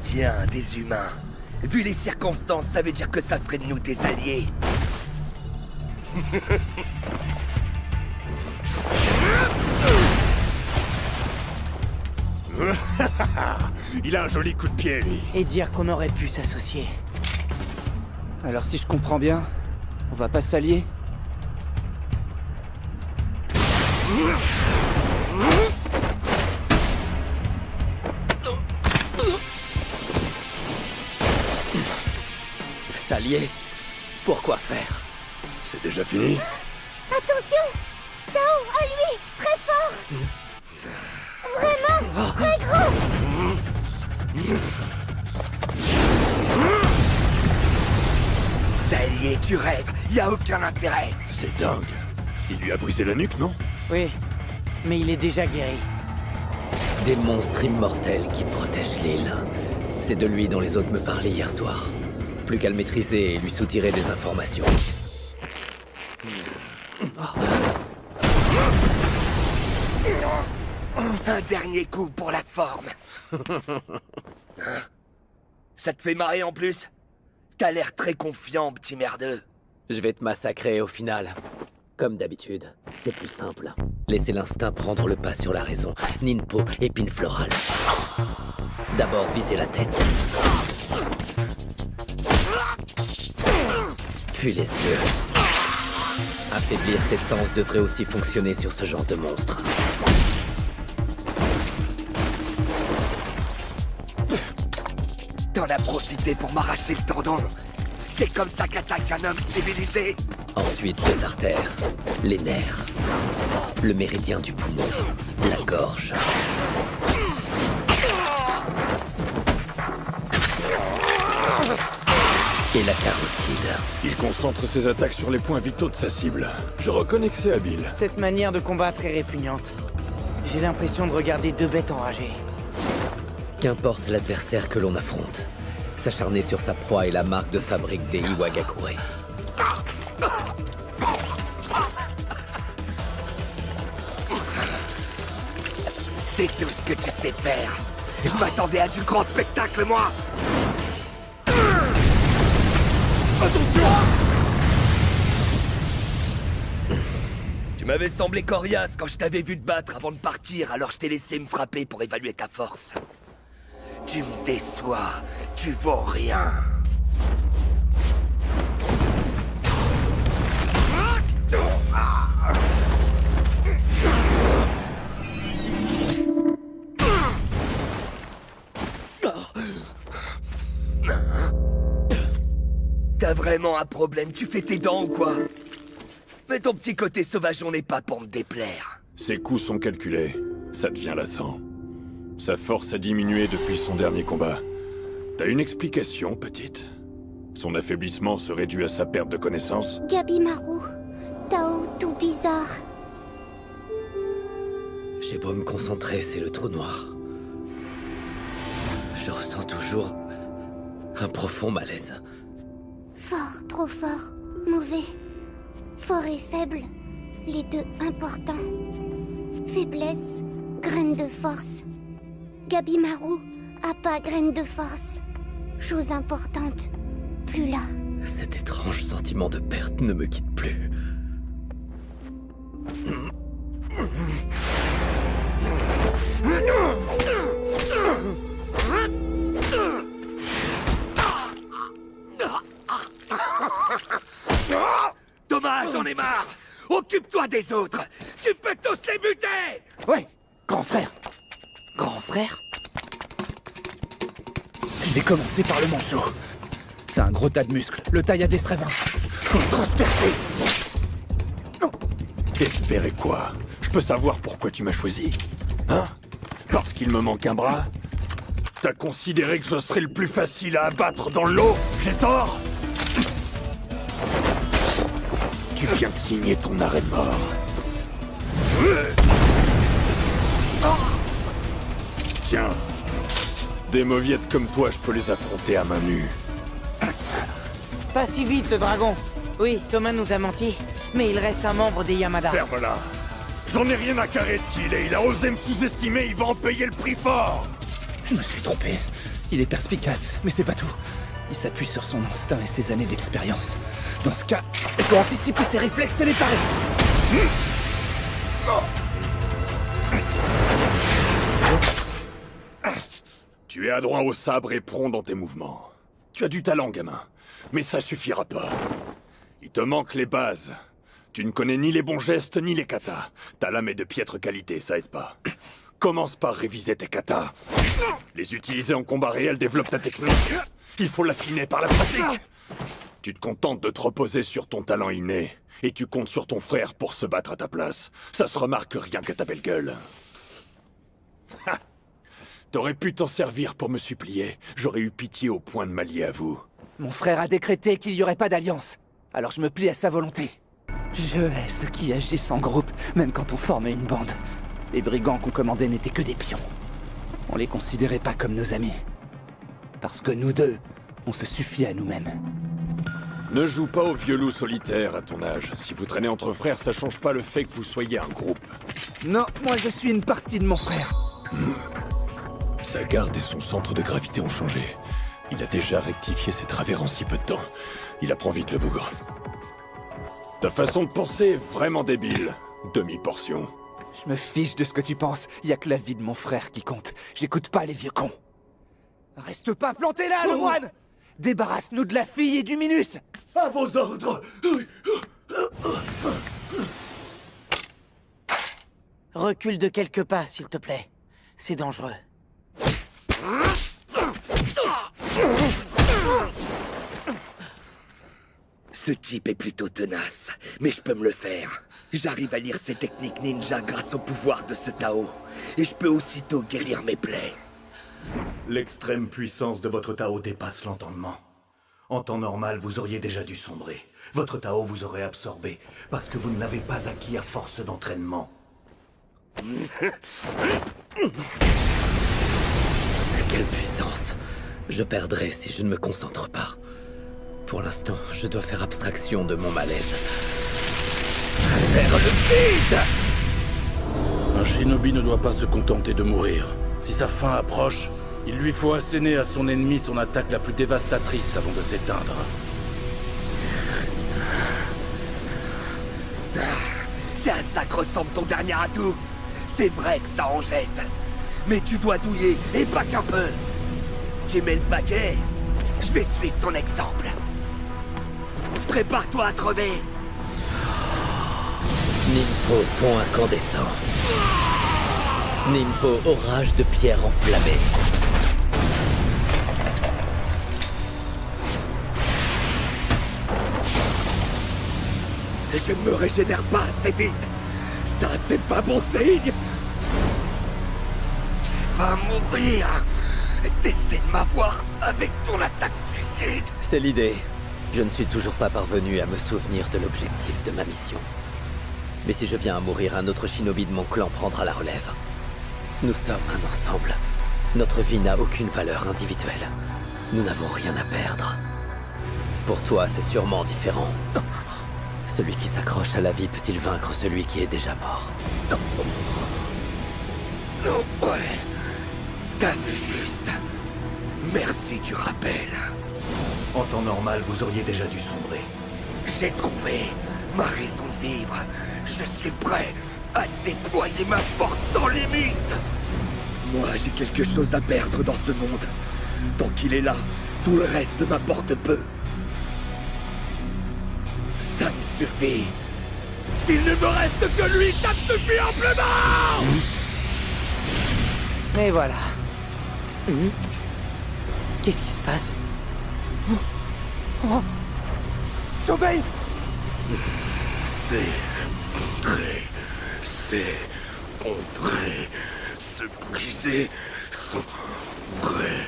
soutien des humains. Vu les circonstances, ça veut dire que ça ferait de nous des alliés. Il a un joli coup de pied, lui. Et dire qu'on aurait pu s'associer. Alors si je comprends bien, on va pas s'allier? S'allier? Pourquoi faire? C'est déjà fini? Attention! Tao, à lui! Très fort! Vraiment! Très grand! S'allier, tu rêves, y a aucun intérêt. C'est dingue. Il lui a brisé la nuque, non? Oui, mais il est déjà guéri. Des monstres immortels qui protègent l'île. C'est de lui dont les autres me parlaient hier soir. Plus qu'à le maîtriser et lui soutirer des informations. Un dernier coup pour la forme. Hein? Ça te fait marrer en plus? T'as l'air très confiant, petit merdeux. Je vais te massacrer au final. Comme d'habitude, c'est plus simple. Laissez l'instinct prendre le pas sur la raison. Ninpo, épine florale. D'abord, visez la tête. Puis les yeux. Affaiblir ses sens devrait aussi fonctionner sur ce genre de monstre. T'en as profité pour m'arracher le tendon. C'est comme ça qu'attaque un homme civilisé. Ensuite, les artères, les nerfs, le méridien du poumon, la gorge. Et la carotide. Il concentre ses attaques sur les points vitaux de sa cible. Je reconnais que c'est habile. Cette manière de combattre est répugnante. J'ai l'impression de regarder deux bêtes enragées. Qu'importe l'adversaire que l'on affronte, s'acharner sur sa proie est la marque de fabrique des Iwagakure. C'est tout ce que tu sais faire. Je m'attendais à du grand spectacle, moi. Attention! Tu m'avais semblé coriace quand je t'avais vu te battre avant de partir, alors je t'ai laissé me frapper pour évaluer ta force. Tu me déçois, tu vaux rien. T'as vraiment un problème, tu fais tes dents ou quoi? Mais ton petit côté sauvageon n'est pas pour me déplaire. Ses coups sont calculés. Ça devient lassant. Sa force a diminué depuis son dernier combat. T'as une explication, petite? Son affaiblissement serait dû à sa perte de connaissance? Gabimaru, Tao, tout bizarre. J'ai beau me concentrer, c'est le trou noir. Je ressens toujours un profond malaise. Fort, trop fort, mauvais. Fort et faible, les deux importants. Faiblesse, graine de force. Gabimaru a pas graine de force. Chose importante, plus là. Cet étrange sentiment de perte ne me quitte plus. Thomas, j'en ai marre. Occupe-toi des autres. Tu peux tous les buter. Ouais, grand frère. Grand frère? Je vais commencer par le manchot. C'est un gros tas de muscles, le tailladé serait 20. Faut le transpercer. Espérer quoi? Je peux savoir pourquoi tu m'as choisi? Hein? Parce qu'il me manque un bras? T'as considéré que je serais le plus facile à abattre dans l'eau? J'ai tort? Tu viens de signer ton arrêt de mort. Tiens, des mauviettes comme toi, je peux les affronter à main nue. Pas si vite, le dragon. Oui, Thomas nous a menti, mais il reste un membre des Yamada. Ferme-la. J'en ai rien à carrer de qui il est. Il a osé me sous-estimer, il va en payer le prix fort. Je me suis trompé. Il est perspicace, mais c'est pas tout. Il s'appuie sur son instinct et ses années d'expérience. Dans ce cas, il faut anticiper ses réflexes et les parer. Tu es adroit au sabre et prompt dans tes mouvements. Tu as du talent, gamin. Mais ça suffira pas. Il te manque les bases. Tu ne connais ni les bons gestes, ni les katas. Ta lame est de piètre qualité, ça aide pas. Commence par réviser tes katas. Les utiliser en combat réel développe ta technique. Il faut l'affiner par la pratique. Tu te contentes de te reposer sur ton talent inné. Et tu comptes sur ton frère pour se battre à ta place. Ça se remarque rien qu'à ta belle gueule. Ha! T'aurais pu t'en servir pour me supplier. J'aurais eu pitié au point de m'allier à vous. Mon frère a décrété qu'il n'y aurait pas d'alliance. Alors je me plie à sa volonté. Je hais ceux qui agissent en groupe, même quand on formait une bande. Les brigands qu'on commandait n'étaient que des pions. On les considérait pas comme nos amis. Parce que nous deux, on se suffit à nous-mêmes. Ne joue pas au vieux loup solitaire à ton âge. Si vous traînez entre frères, ça change pas le fait que vous soyez un groupe. Non, moi je suis une partie de mon frère. Sa garde et son centre de gravité ont changé. Il a déjà rectifié ses travers en si peu de temps. Il apprend vite le bougre. Ta façon de penser est vraiment débile. Demi-portion. Je me fiche de ce que tu penses. Y a que la vie de mon frère qui compte. J'écoute pas les vieux cons. Reste pas planté là, le moine! Débarrasse-nous de la fille et du Minus! À vos ordres! Recule de quelques pas, s'il te plaît. C'est dangereux. Ce type est plutôt tenace, mais je peux me le faire. J'arrive à lire ses techniques ninja grâce au pouvoir de ce Tao. Et je peux aussitôt guérir mes plaies. L'extrême puissance de votre Tao dépasse l'entendement. En temps normal, vous auriez déjà dû sombrer. Votre Tao vous aurait absorbé, parce que vous ne l'avez pas acquis à force d'entraînement. Quelle puissance! Je perdrai si je ne me concentre pas. Pour l'instant, je dois faire abstraction de mon malaise. Vers le vide! Un shinobi ne doit pas se contenter de mourir. Si sa fin approche, il lui faut asséner à son ennemi son attaque la plus dévastatrice avant de s'éteindre. C'est à ça que ressemble ton dernier atout. C'est vrai que ça en jette. Mais tu dois douiller, et pas qu'un peu. Tu mets le paquet. Je vais suivre ton exemple. Prépare-toi à crever. Ninpo, pont incandescent. Ninpo, orage de pierre enflammée. Je ne me régénère pas assez vite. Ça, c'est pas bon signe. Tu vas mourir. T'essaies de m'avoir avec ton attaque suicide. C'est l'idée. Je ne suis toujours pas parvenu à me souvenir de l'objectif de ma mission. Mais si je viens à mourir, un autre shinobi de mon clan prendra la relève. Nous sommes un ensemble. Notre vie n'a aucune valeur individuelle. Nous n'avons rien à perdre. Pour toi, c'est sûrement différent. Celui qui s'accroche à la vie peut-il vaincre celui qui est déjà mort? Non, ouais. T'as vu juste. Merci du rappel. En temps normal, vous auriez déjà dû sombrer. J'ai trouvé ma raison de vivre. Je suis prêt à déployer ma force sans limite. Moi, j'ai quelque chose à perdre dans ce monde. Tant qu'il est là, tout le reste m'apporte peu. Ça me suffit. S'il ne me reste que lui, ça me suffit amplement. Et voilà. Qu'est-ce qui se passe? Sobei! S'effondrer, s'effondrer, se briser, sombrer.